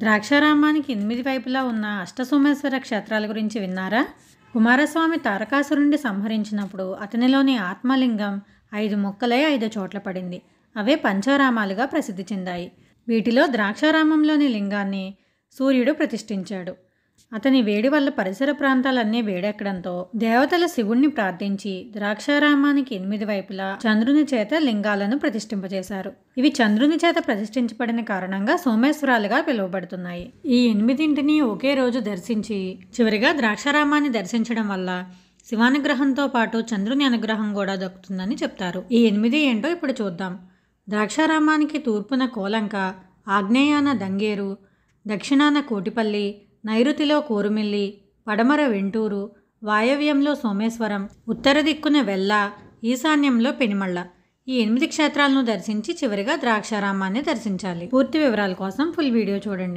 ద్రాక్షారామానికి 8 వైపులా ఉన్న అష్టసోమేశ్వర క్షేత్రాల గురించి విన్నారా? కుమారస్వామి తారకాసురుణ్ణి సంహరించినప్పుడు అతనిలోని ఆత్మలింగం 5 ముక్కలై 5 చోట్ల పడింది. అవే పంచారామాలుగా ప్రసిద్ధి చెందాయి. వీటిలో ద్రాక్షారామంలోని లింగాన్ని సూర్యుడు ప్రతిష్ఠించాడు. అతని వేడి వల్ల పరిసర ప్రాంతాలన్నీ వేడెక్కడంతో దేవతల శివుణ్ణి ప్రార్థించి ద్రాక్షారామానికి 8 వైపులా చంద్రుని చేత లింగాలను ప్రతిష్ఠింపజేశారు. ఇవి చంద్రుని చేత ప్రతిష్ఠించబడిన కారణంగా సోమేశ్వరాలుగా పిలువబడుతున్నాయి. ఈ 8ంటిని ఒకే రోజు దర్శించి చివరిగా ద్రాక్షారామాన్ని దర్శించడం వల్ల శివానుగ్రహంతో పాటు చంద్రుని అనుగ్రహం కూడా దక్కుతుందని చెప్తారు. ఈ 8 ఏంటో ఇప్పుడు చూద్దాం. ద్రాక్షారామానికి తూర్పున కోలంక, ఆగ్నేయాన దంగేరు, దక్షిణాన కోటిపల్లి, నైరుతిలో కోరుమిల్లి, పడమర వెంటూరు, వాయవ్యంలో సోమేశ్వరం, ఉత్తర దిక్కున వెల్ల, ఈశాన్యంలో పెనిమళ్ళ. ఈ 8 క్షేత్రాలను దర్శించి చివరిగా ద్రాక్షారామాన్ని దర్శించాలి. పూర్తి వివరాల కోసం ఫుల్ వీడియో చూడండి.